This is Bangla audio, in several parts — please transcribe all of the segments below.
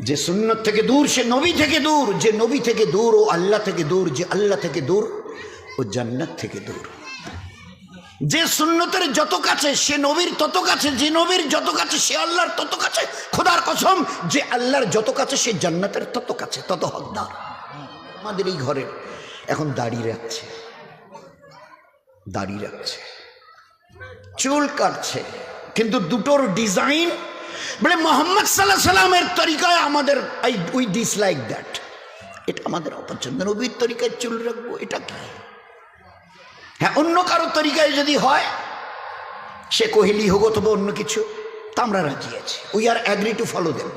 যে সুন্নত থেকে দূর সে নবী থেকে দূর, যে নবী থেকে দূর ও আল্লাহ থেকে দূর, যে আল্লাহ থেকে দূর ও জান্নাত থেকে দূর। যে সুন্নতের যত কাছে সে নবীর তত কাছে, যে নবীর যত কাছে সে আল্লাহর তত কাছে। খোদার কসম, যে আল্লাহর যত কাছে সে জান্নাতের তত কাছে, তত হকদার। আমাদের এই ঘরের এখন দাড়ি রাখছে, চুল কাটছে, কিন্তু দুটোর ডিজাইন বলে মোহাম্মদ সাল্লাল্লাহু আলাইহি সাল্লামের তরিকায় আমাদের উই ডিসলাইক দ্যাট, এটা আমাদের অপছন্দ। নবীর তরিকায় চুল রাখবো, এটা কি? হ্যাঁ, অন্য কারো তরিকায় যদি হয়, সে কোহলি হোক অথবা অন্য কিছু, তা আমরা রাজি আছি। We are agree to follow them.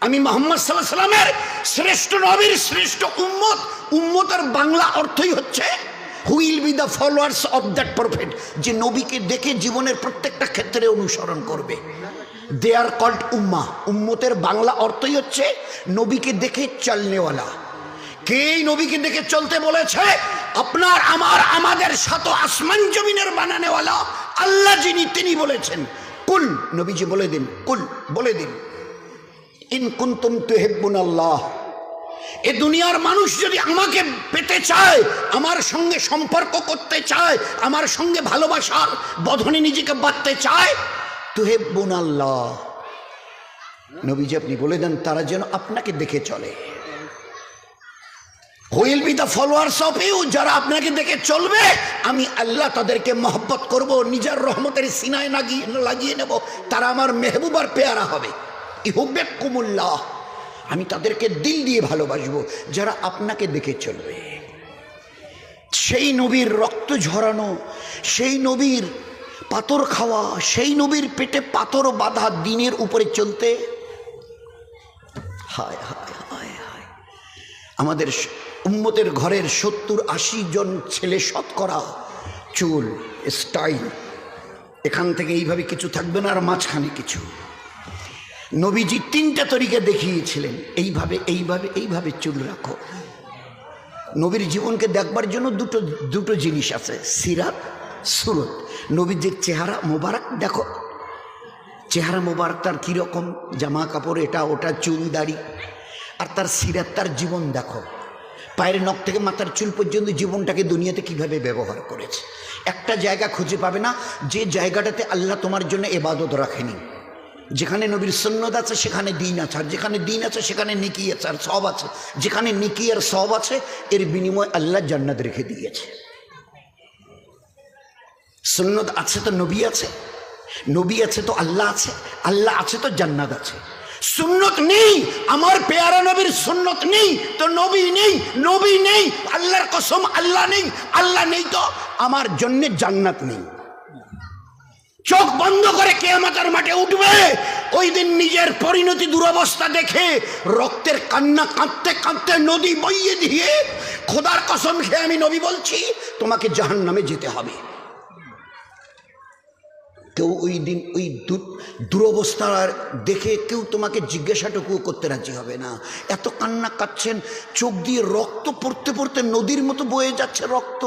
আমি মোহাম্মদ সাল্লাল্লাহু আলাইহি সাল্লামের শ্রেষ্ঠ নবীর শ্রেষ্ঠ উম্মত। উম্মতের বাংলা অর্থই হচ্ছে who will be the followers of that prophet, যে নবীকে দেখে জীবনের প্রত্যেকটা ক্ষেত্রে অনুসরণ করবে। দে আর কল্ড উম্মাহ। উম্মতের বাংলা অর্থই হচ্ছে নবীকে দেখে চলনেওয়ালা। কে নবীকে দেখে চলতে বলেছে? আপনার আমার আমাদের সাত আসমান জমিনের বানানেওয়ালা আল্লাহ যিনি, তিনি বলেছেন কুল, নবীজি বলে দিন, কুল বলে দিন, ইন কুনতুম তুহিব্বুনাল্লাহ। এ দুনিয়ার মানুষ যদি আমাকে পেতে চায়, আমার সঙ্গে সম্পর্ক করতে চায়, আমার সঙ্গে ভালোবাসার বন্ধনে নিজেকে বাঁধতে চায়, তুহিব্বুনাল্লাহ, নবীজি আপনি বলে দেন তারা যেন আপনাকে দেখে চলে। Will be the followers of you, যারা আপনাকে দেখে চলবে, আমি আল্লাহ তাদেরকে মহব্বত করব, নিজের রহমতের সিনায় লাগিয়ে নেব, তারা আমার মেহবুবার পেয়ারা হবে। ইহুব্বিকুমুল্লাহ, আমি তাদেরকে দিল দিয়ে ভালোবাসবো যারা আপনাকে দেখে চলবে। সেই নবীর রক্ত ঝরানো, সেই নবীর পাথর খাওয়া, সেই নবীর পেটে পাথর বাঁধা দিনের উপরে চলতে, হায় হায় হায় হায়। আমাদের উম্মতের ঘরের 70-80 জন ছেলে শতকরা চুল স্টাইল, এখান থেকে এইভাবে কিছু থাকবে না, আর মাঝখানে কিছু। নবীজি 3টা তরিকা দেখিয়েছিলেন, এইভাবে এইভাবে এইভাবে চুল রাখো। নবীর জীবনকে দেখবার জন্য দুটো জিনিস আছে, সিরাত, সুরত। নবীজির চেহারা মোবারক দেখো, চেহারা মোবারক তার কীরকম, জামা কাপড় এটা ওটা, চুল দাড়ি। আর তার সিরাত, তার জীবন দেখো, পায়ের নখ থেকে মাথার চুল পর্যন্ত জীবনটাকে দুনিয়াতে কিভাবে ব্যবহার করেছে। একটা জায়গা খুঁজে পাবে না যে জায়গাটাতে আল্লাহ তোমার জন্য ইবাদত রাখেনি। যেখানে নবীর সুন্নত আছে সেখানে দিন আছে, আর যেখানে দিন আছে সেখানে নেকি আছে আর সওয়াব আছে। যেখানে নেকি আর সওয়াব আছে, এর বিনিময়ে আল্লাহ জান্নাত রেখে দিয়েছে। সুন্নত আছে তো নবী আছে, নবী আছে তো আল্লাহ আছে, আল্লাহ আছে তো জান্নাত আছে। সুন্নত নেই, আমার পেয়ারা নবীর সুন্নত নেই তো নবী নেই, নবী নেই, আল্লাহর কসম আল্লাহ নেই, আল্লাহ নেই তো আমার জন্য জান্নাত নেই। চোখ বন্ধ করে কিয়ামতের মাঠে উঠবে, ওই দিন নিজের পরিণতি দুরবস্থা দেখে রক্তের কান্না কাঁদতে কাঁদতে নদী বইয়ে দিয়ে, খোদার কসম খেয়ে আমি নবী বলছি, তোমাকে জাহান্নামে যেতে হবে। কেউ ওই দিন ওই দুরবস্থা দেখে কেউ তোমাকে জিজ্ঞাসাটুকু করতে রাজি হবে না। এত কান্না কাঁদছেন, চোখ দিয়ে রক্ত পড়তে পড়তে নদীর মতো বয়ে যাচ্ছে রক্ত।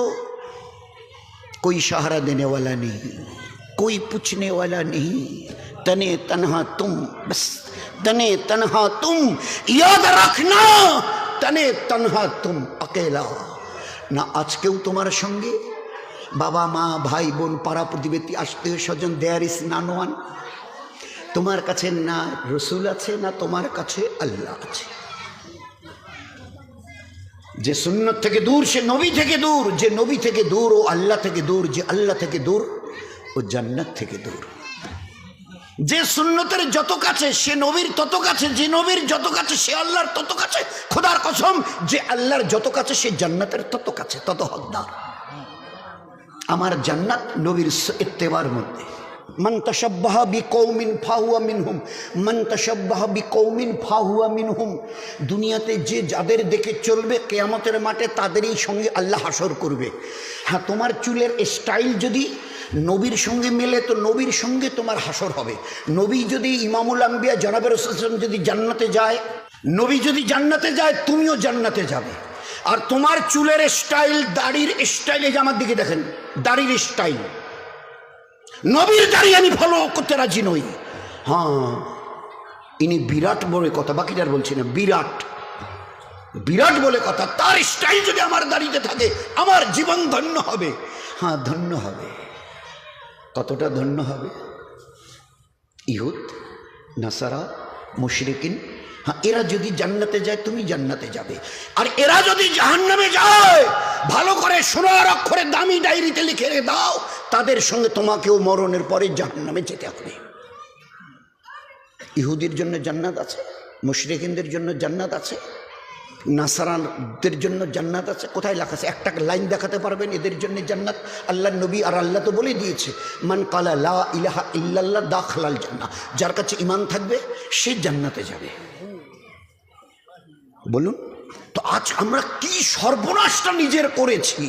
कोई सहारा देने वाला नहीं, कोई पूछने वाला नहीं, तने तन्हा तुम, बस तने तन्हा तुम, याद रखना तने तन्हा तुम अकेला। ना आज केउ तुम्हार संगे, बाबा मा भाई बोन पाड़ा प्रतिवेशी आत्मीय स्वजन, देयर इज नन वन। तुम्हार काछे ना रसूल आछे, ना तुम्हार काछे अल्लाह आछे। যে সুন্নত থেকে দূর সে নবী থেকে দূর, যে নবী থেকে দূর ও আল্লাহ থেকে দূর, যে আল্লাহ থেকে দূর ও জান্নাত থেকে দূর। যে সুন্নতের যত কাছে সে নবীর তত কাছে, যে নবীর যত কাছে সে আল্লাহর তত কাছে। খোদার কসম, যে আল্লাহর যত কাছে সে জান্নাতের তত কাছে, তত হকদার। আমার জান্নাত নবীর ইত্তেবার মধ্যে। মান তাশাব্বাহা বিকৌমিন ফাহুয়া মিনহুম, মান তাশাব্বাহা বিকৌমিন ফাহুয়া মিনহুম। দুনিয়াতে যে যাদের দেখে চলবে, কিয়ামতের মাঠে তাদেরই সঙ্গে আল্লাহ হাসর করবে। হ্যাঁ, তোমার চুলের স্টাইল যদি নবীর সঙ্গে মেলে তো নবীর সঙ্গে তোমার হাসর হবে। নবী যদি ইমামুল আম্বিয়া জনাবে রাসূল যদি জান্নাতে যায়, নবী যদি জান্নাতে যায়, তুমিও জান্নাতে যাবে। আর তোমার চুলের স্টাইল, দাড়ির স্টাইল, এই যে আমার দিকে দেখেন, দাড়ির স্টাইল, নবীর দাড়ি আমি ফলো করতে রাজি নই। হ্যাঁ, ইনি বিরাট বলে কথা, বাকিটার বলছি না, বিরাট বিরাট বলে কথা। তার স্টাইল যদি আমার দাঁড়িয়ে থাকে আমার জীবন ধন্য হবে। হ্যাঁ ধন্য হবে। কতটা ধন্য হবে? ইহুদ, নাসারা, মুশরিকিন, হ্যাঁ এরা যদি জান্নাতে যায় তুমি জান্নাতে যাবে, আর এরা যদি জাহান্নামে যায় ভালো করে সোনার অক্ষরে দামি ডায়েরিতে লিখে দাও, তাদের সঙ্গে তোমাকেও মরণের পরে জাহান্নামে যেতে হবে। ইহুদির জন্য জান্নাত আছে, মুশরিকিনদের জন্য জান্নাত আছে, নাসারানদের জন্য জান্নাত আছে। কোথায় লেখা আছে? একটা লাইন দেখাতে পারবেন এদের জন্য জান্নাত? আল্লাহ নবী আর আল্লাহ তো বলে দিয়েছে, মান কালা লা ইলাহা ইল্লাল্লাহ দাখালাল জান্নাহ, যার কাছে ঈমান থাকবে সে জান্নাতে যাবে। বলুন তো আজ আমরা কি সর্বনাশটা নিজের করেছি।